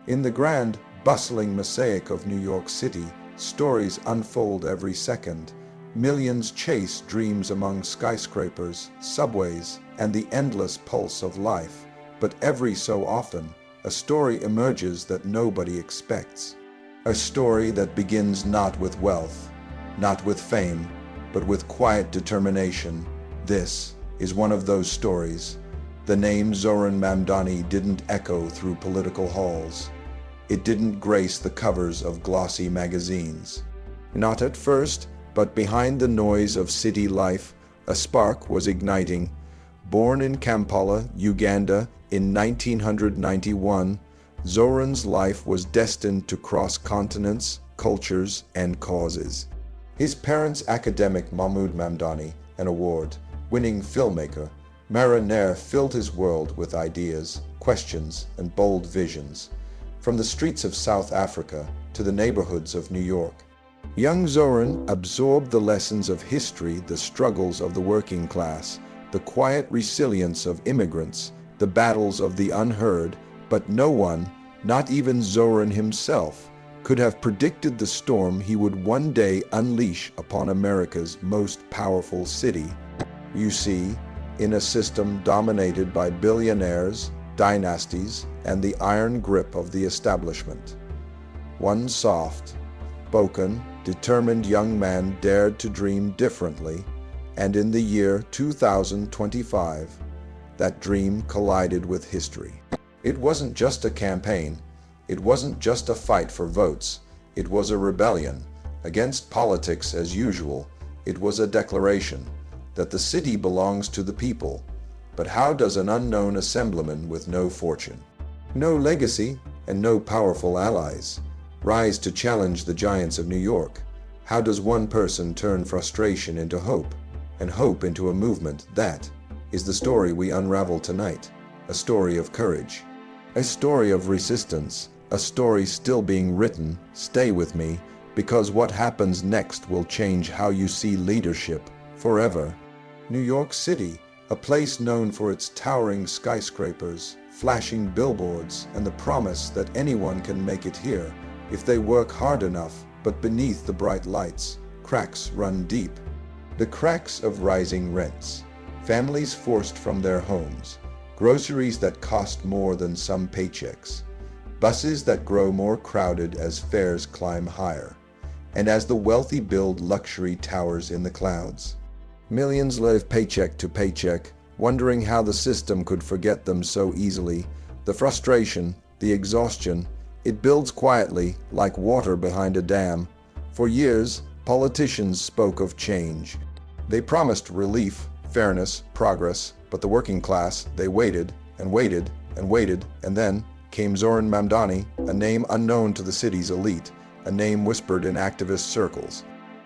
In the grand, bustling mosaic of New York City, stories unfold every second. Millions chase dreams among skyscrapers, subways, and the endless pulse of life. But every so often, a story emerges that nobody expects. A story that begins not with wealth, not with fame, but with quiet determination. This is one of those stories. The name Zohran Mamdani didn't echo through political halls. It didn't grace the covers of glossy magazines. Not at first, but behind the noise of city life, a spark was igniting. Born in Kampala, Uganda, in 1991, Zohran's life was destined to cross continents, cultures, and causes. His parents, academic Mahmoud Mamdani, an award-winning filmmaker, marinaire, filled his world with ideas, questions, and bold visions. From the streets of South Africa to the neighborhoods of New York, young Zohran absorbed the lessons of history, the struggles of the working class, the quiet resilience of immigrants, the battles of the unheard. But no one, not even Zohran himself, could have predicted the storm he would one day unleash upon America's most powerful city. You see, in a system dominated by billionaires, dynasties, and the iron grip of the establishment, one soft, spoken, determined young man dared to dream differently, and in the year 2025, that dream collided with history. It wasn't just a campaign. It wasn't just a fight for votes. It was a rebellion against politics as usual. It was a declaration that the city belongs to the people. But how does an unknown assemblyman with no fortune, no legacy, and no powerful allies rise to challenge the giants of New York? How does one person turn frustration into hope, and hope into a movement? That is the story we unravel tonight. A story of courage, a story of resistance, a story still being written. Stay with me, because what happens next will change how you see leadership forever. New York City, a place known for its towering skyscrapers, flashing billboards, and the promise that anyone can make it here if they work hard enough. But beneath the bright lights, cracks run deep. The cracks of rising rents, families forced from their homes, groceries that cost more than some paychecks, buses that grow more crowded as fares climb higher, and as the wealthy build luxury towers in the clouds. Millions live paycheck to paycheck, wondering how the system could forget them so easily. The frustration, the exhaustion, it builds quietly, like water behind a dam. For years, politicians spoke of change. They promised relief, fairness, progress, but the working class, they waited and waited and waited, and then came Zohran Mamdani, a name unknown to the city's elite, a name whispered in activist circles,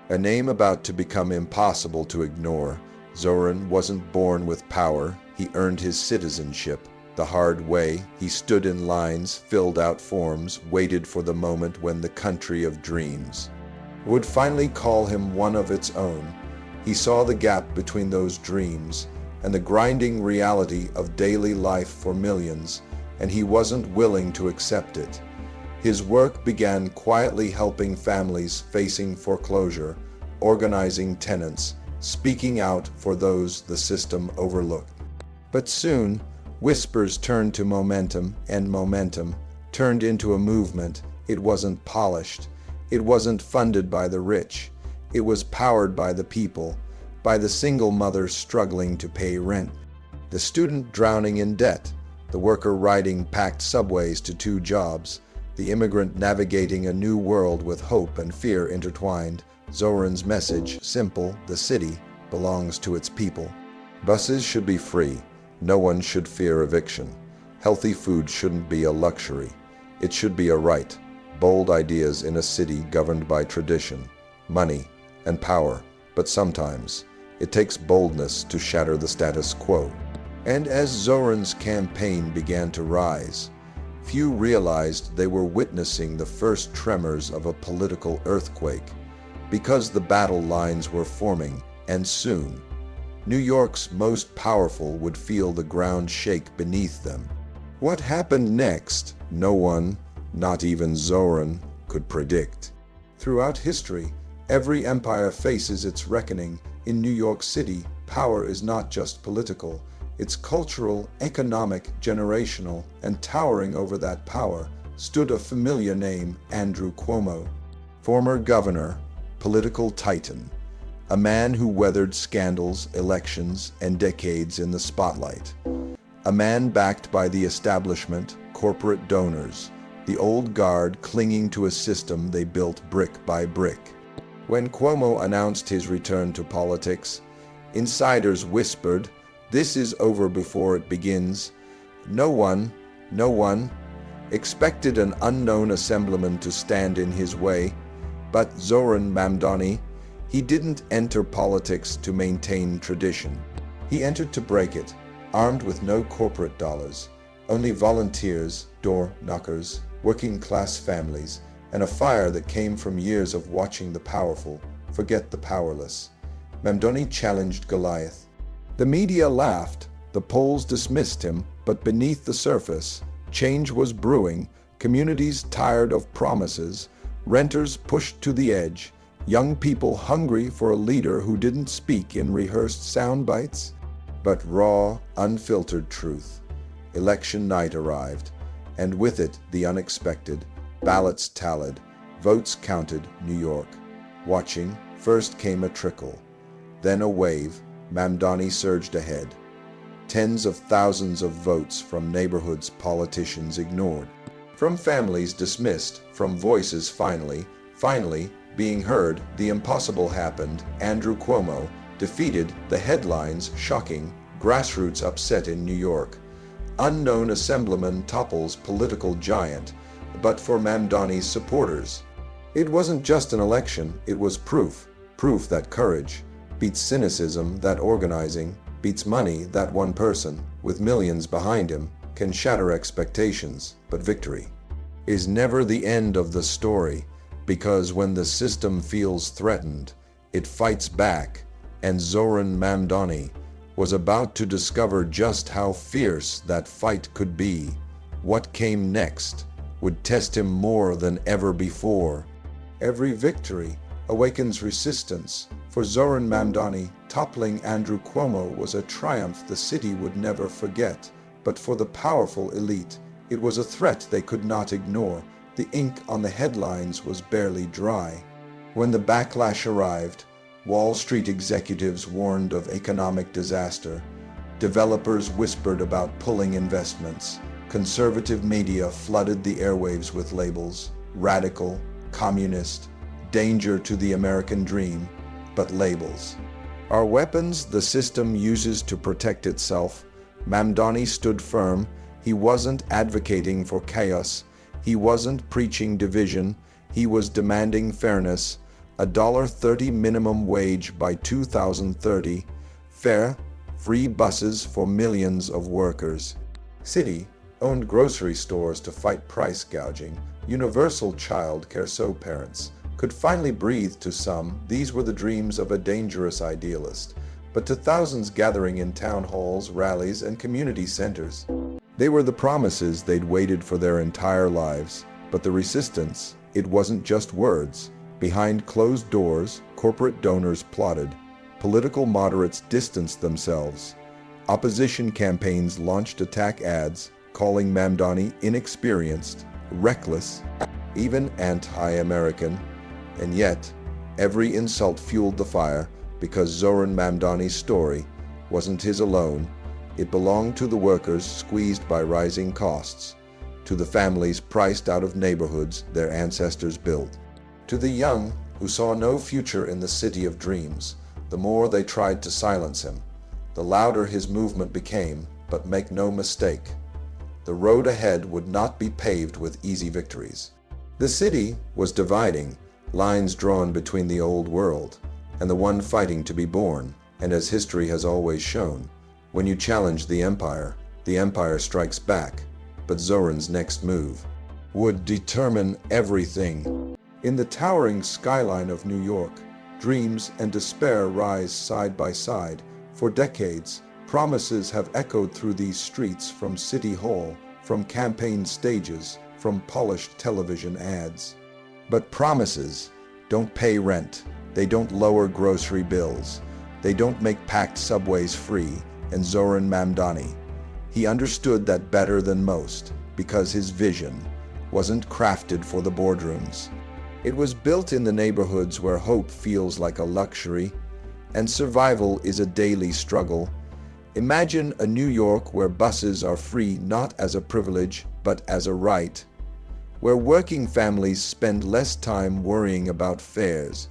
a name about to become impossible to ignore. Zohran wasn't born with power. He earned his citizenship the hard way. He stood in lines, filled out forms, waited for the moment when the country of dreams would finally call him one of its own. He saw the gap between those dreams and the grinding reality of daily life for millions, and he wasn't willing to accept it. His work began quietly, helping families facing foreclosure, organizing tenants, speaking out for those the system overlooked. But soon, whispers turned to momentum, and momentum turned into a movement. It wasn't polished. It wasn't funded by the rich. It was powered by the people, by the single mother struggling to pay rent, the student drowning in debt, the worker riding packed subways to 2 jobs, the immigrant navigating a new world with hope and fear intertwined. Zohran's message, simple: the city belongs to its people. Buses should be free. No one should fear eviction. Healthy food shouldn't be a luxury. It should be a right. Bold ideas in a city governed by tradition, money, and power. But sometimes it takes boldness to shatter the status quo. And as Zohran's campaign began to rise, few realized they were witnessing the first tremors of a political earthquake, because the battle lines were forming, and soon, New York's most powerful would feel the ground shake beneath them. What happened next, no one, not even Zohran could predict. Throughout history, every empire faces its reckoning. In New York City, power is not just political, it's cultural, economic, generational, and towering over that power stood a familiar name, Andrew Cuomo. Former governor, political titan, a man who weathered scandals, elections, and decades in the spotlight. A man backed by the establishment, corporate donors, the old guard clinging to a system they built brick by brick. When Cuomo announced his return to politics, insiders whispered, "This is over before it begins." No one expected an unknown assemblyman to stand in his way. But Zohran Mamdani, he didn't enter politics to maintain tradition. He entered to break it, armed with no corporate dollars, only volunteers, door knockers, working-class families, and a fire that came from years of watching the powerful forget the powerless. Mamdani challenged Goliath. The media laughed, the polls dismissed him, but beneath the surface, change was brewing, communities tired of promises, renters pushed to the edge, young people hungry for a leader who didn't speak in rehearsed sound bites, but raw, unfiltered truth. Election night arrived, and with it the unexpected. Ballots tallied, votes counted. New York. Watching, first came a trickle, then a wave. Mamdani surged ahead. Tens of thousands of votes from neighborhoods politicians ignored, from families dismissed, from voices finally being heard. The impossible happened. Andrew Cuomo defeated. The headlines shocking. Grassroots upset in New York. Unknown assemblyman topples political giant. But for Mamdani's supporters, it wasn't just an election, it was proof that courage beats cynicism, that organizing beats money, that one person, with millions behind him, can shatter expectations. But victory is never the end of the story, because when the system feels threatened, it fights back, and Zohran Mamdani was about to discover just how fierce that fight could be. What came next would test him more than ever before. Every victory awakens resistance. For Zohran Mamdani, toppling Andrew Cuomo was a triumph the city would never forget. But for the powerful elite, it was a threat they could not ignore. The ink on the headlines was barely dry. When the backlash arrived, Wall Street executives warned of economic disaster. Developers whispered about pulling investments. Conservative media flooded the airwaves with labels: radical, communist, danger to the American dream. But labels are weapons the system uses to protect itself. Mamdani stood firm. He wasn't advocating for chaos. He wasn't preaching division. He was demanding fairness. $1.30 minimum wage by 2030. Fair, free buses for millions of workers. City owned grocery stores to fight price gouging. Universal child care so parents could finally breathe. To some, these were the dreams of a dangerous idealist. But to thousands gathering in town halls, rallies, and community centers, they were the promises they'd waited for their entire lives. But the resistance, it wasn't just words. Behind closed doors, corporate donors plotted. Political moderates distanced themselves. Opposition campaigns launched attack ads, calling Mamdani inexperienced, reckless, even anti-American. And yet, every insult fueled the fire, because Zohran Mamdani's story wasn't his alone. It belonged to the workers squeezed by rising costs, to the families priced out of neighborhoods their ancestors built, to the young who saw no future in the city of dreams. The more they tried to silence him, the louder his movement became. But make no mistake, the road ahead would not be paved with easy victories. The city was dividing, lines drawn between the old world and the one fighting to be born. And as history has always shown, when you challenge the empire strikes back. But Zohran's next move would determine everything. In the towering skyline of New York, dreams and despair rise side by side. For decades, promises have echoed through these streets, from City Hall, from campaign stages, from polished television ads. But promises don't pay rent, they don't lower grocery bills, they don't make packed subways free. And Zohran Mamdani, he understood that better than most because his vision wasn't crafted for the boardrooms. It was built in the neighborhoods where hope feels like a luxury and survival is a daily struggle. Imagine a New York where buses are free not as a privilege but as a right, where working families spend less time worrying about fares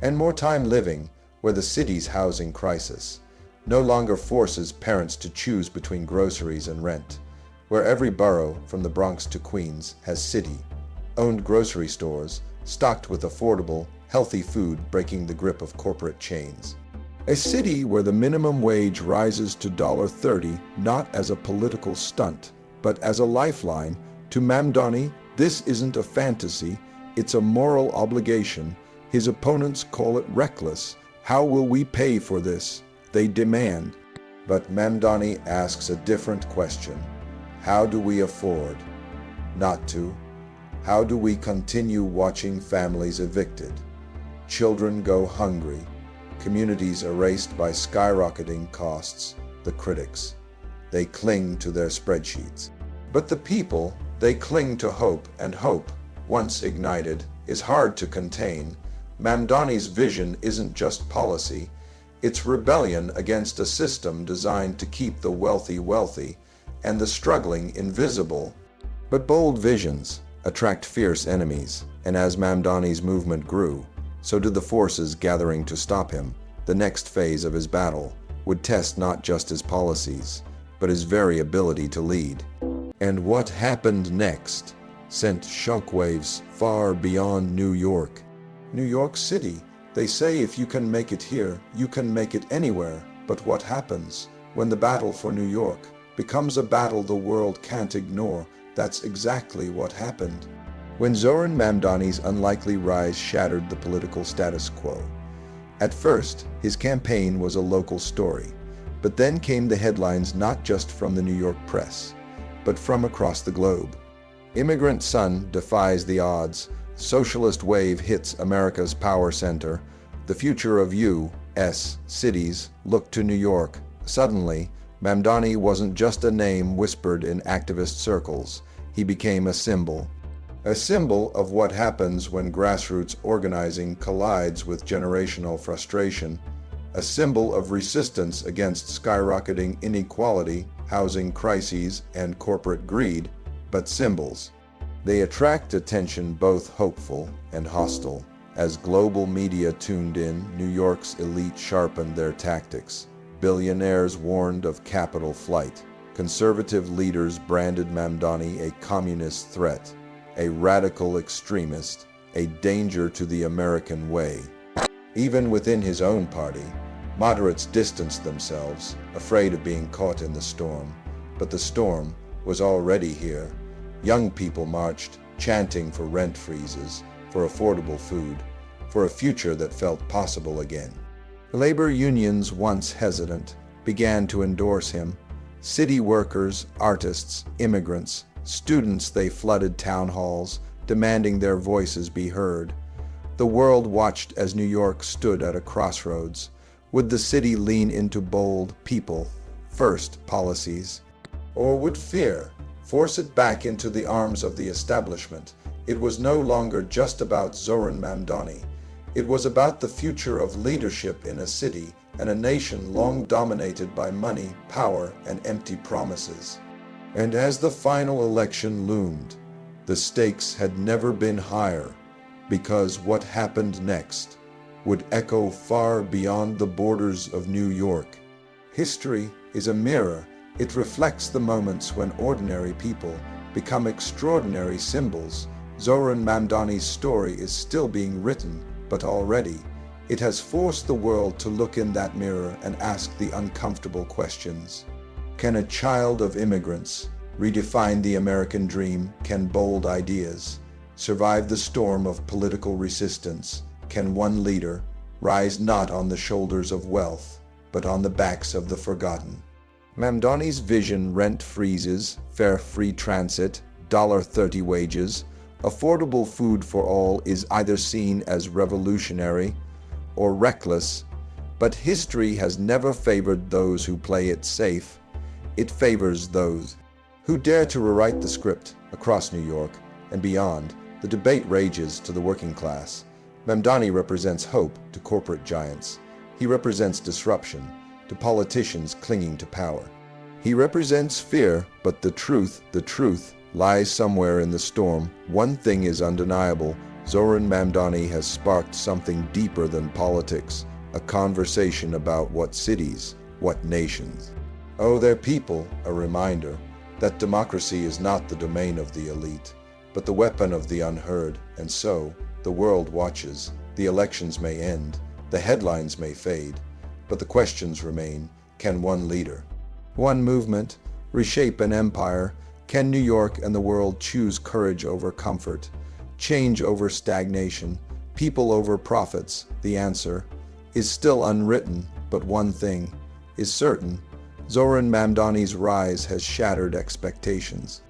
and more time living, where the city's housing crisis no longer forces parents to choose between groceries and rent, where every borough from the Bronx to Queens has city-owned grocery stores stocked with affordable, healthy food breaking the grip of corporate chains. A city where the minimum wage rises to $30 not as a political stunt, but as a lifeline. To Mamdani, this isn't a fantasy, it's a moral obligation. His opponents call it reckless. How will we pay for this? They demand. But Mamdani asks a different question. How do we afford not to? How do we continue watching families evicted, children go hungry, communities erased by skyrocketing costs? The critics, they cling to their spreadsheets. But the people, they cling to hope, and hope, once ignited, is hard to contain. Mamdani's vision isn't just policy, it's rebellion against a system designed to keep the wealthy wealthy and the struggling invisible. But bold visions attract fierce enemies, and as Mamdani's movement grew, so did the forces gathering to stop him. The next phase of his battle would test not just his policies, but his very ability to lead. And what happened next sent shockwaves far beyond New York. New York City, they say if you can make it here, you can make it anywhere. But what happens when the battle for New York becomes a battle the world can't ignore? That's exactly what happened. When Zohran Mamdani's unlikely rise shattered the political status quo. At first, his campaign was a local story, but then came the headlines not just from the New York press, but from across the globe. Immigrant son defies the odds. Socialist wave hits America's power center. The future of U.S. cities look to New York. Suddenly, Mamdani wasn't just a name whispered in activist circles. He became a symbol of what happens when grassroots organizing collides with generational frustration, a symbol of resistance against skyrocketing inequality, housing crises, and corporate greed. But symbols, they attract attention, both hopeful and hostile. As global media tuned in, New York's elite sharpened their tactics. Billionaires warned of capital flight. Conservative leaders branded Mamdani a communist threat, a radical extremist, a danger to the American way. Even within his own party, moderates distanced themselves, afraid of being caught in the storm. But the storm was already here. Young people marched, chanting for rent freezes, for affordable food, for a future that felt possible again. Labor unions, once hesitant, began to endorse him. City workers, artists, immigrants, students, they flooded town halls, demanding their voices be heard. The world watched as New York stood at a crossroads. Would the city lean into bold, people-first policies? Or would fear force it back into the arms of the establishment? It was no longer just about Zohran Mamdani. It was about the future of leadership in a city and a nation long dominated by money, power, and empty promises. And as the final election loomed, the stakes had never been higher, because what happened next would echo far beyond the borders of New York. History is a mirror. It reflects the moments when ordinary people become extraordinary symbols. Zohran Mamdani's story is still being written, but already it has forced the world to look in that mirror and ask the uncomfortable questions. Can a child of immigrants redefine the American dream? Can bold ideas survive the storm of political resistance? Can one leader rise not on the shoulders of wealth, but on the backs of the forgotten? Mamdani's vision: rent freezes, fare-free transit, $30 wages, affordable food for all is either seen as revolutionary or reckless, but history has never favored those who play it safe. It favors those who dare to rewrite the script. Across New York and beyond, the debate rages to the working class. Mamdani represents hope to corporate giants. He represents disruption to politicians clinging to power. He represents fear, but the truth lies somewhere in the storm. One thing is undeniable: Zohran Mamdani has sparked something deeper than politics, a conversation about what cities, what nations owe their people, a reminder that democracy is not the domain of the elite, but the weapon of the unheard. And so, the world watches. The elections may end, the headlines may fade, but the questions remain. Can one leader, one movement, reshape an empire? Can New York and the world choose courage over comfort, change over stagnation, people over profits? The answer is still unwritten, but one thing is certain: Zohran Mamdani's rise has shattered expectations.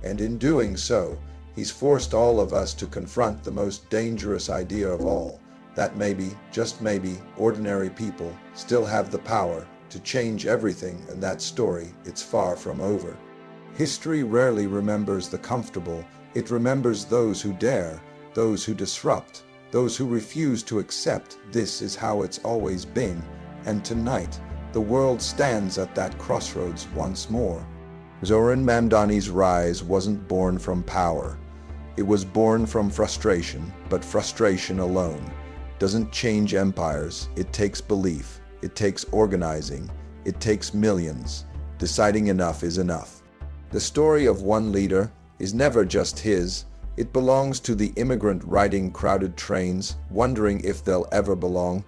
And in doing so, he's forced all of us to confront the most dangerous idea of all, that maybe, just maybe, ordinary people still have the power to change everything. And that story, it's far from over. History rarely remembers the comfortable. It remembers those who dare, those who disrupt, those who refuse to accept this is how it's always been. And tonight, the world stands at that crossroads once more. Zohran Mamdani's rise wasn't born from power. It was born from frustration, but frustration alone doesn't change empires. It takes belief, it takes organizing, it takes millions deciding enough is enough. The story of one leader is never just his. It belongs to the immigrant riding crowded trains, wondering if they'll ever belong.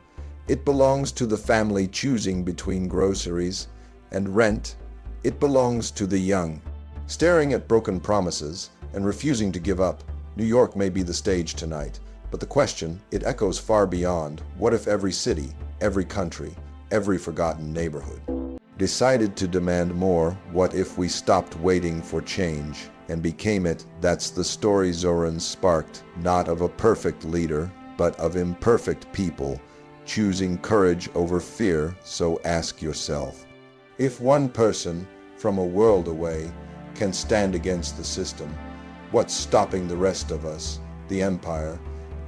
It belongs to the family choosing between groceries and rent. It belongs to the young, staring at broken promises and refusing to give up. New York may be the stage tonight, but the question, it echoes far beyond. What if every city, every country, every forgotten neighborhood decided to demand more? What if we stopped waiting for change and became it? That's the story Zohran sparked, not of a perfect leader, but of imperfect people choosing courage over fear. So ask yourself, if one person from a world away can stand against the system, what's stopping the rest of us? The empire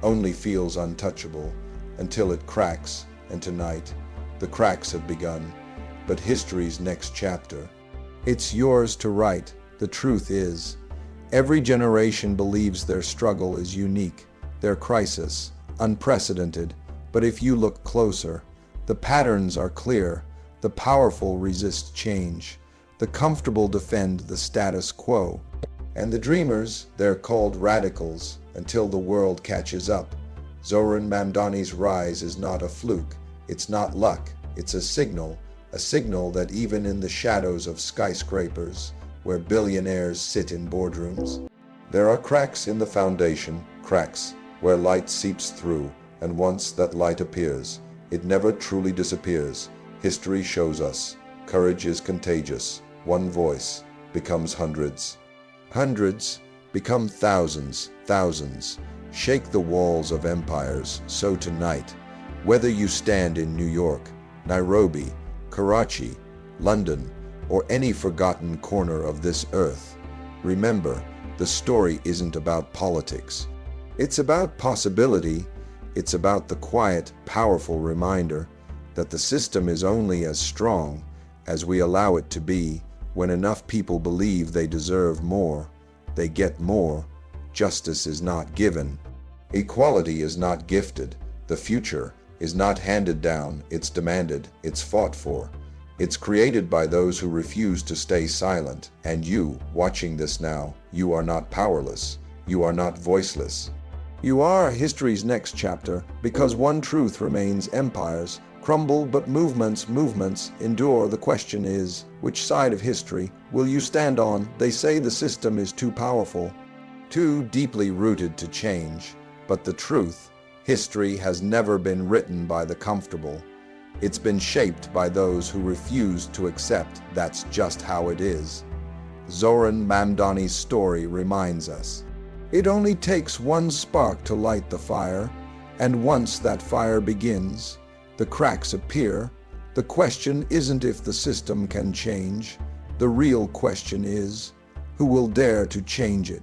only feels untouchable until it cracks, and tonight the cracks have begun. But history's next chapter, it's yours to write. The truth is, every generation believes their struggle is unique, their crisis unprecedented. But if you look closer, the patterns are clear. The powerful resist change. The comfortable defend the status quo. And the dreamers, they're called radicals until the world catches up. Zohran Mamdani's rise is not a fluke. It's not luck. It's a signal that even in the shadows of skyscrapers, where billionaires sit in boardrooms, there are cracks in the foundation, cracks where light seeps through. And once that light appears, it never truly disappears. History shows us courage is contagious. One voice becomes hundreds. Hundreds become thousands. Thousands shake the walls of empires. So tonight, whether you stand in New York, Nairobi, Karachi, London, or any forgotten corner of this earth, remember, the story isn't about politics. It's about possibility. It's about the quiet, powerful reminder that the system is only as strong as we allow it to be. When enough people believe they deserve more, they get more. Justice is not given. Equality is not gifted. The future is not handed down. It's demanded. It's fought for. It's created by those who refuse to stay silent. And you, watching this now, you are not powerless. You are not voiceless. You are history's next chapter, because one truth remains: empires crumble, but movements endure. The question is, which side of history will you stand on? They say the system is too powerful, too deeply rooted to change. But the truth, history has never been written by the comfortable. It's been shaped by those who refuse to accept that's just how it is. Zohran Mamdani's story reminds us. It only takes one spark to light the fire, and once that fire begins, the cracks appear. The question isn't if the system can change. The real question is, who will dare to change it?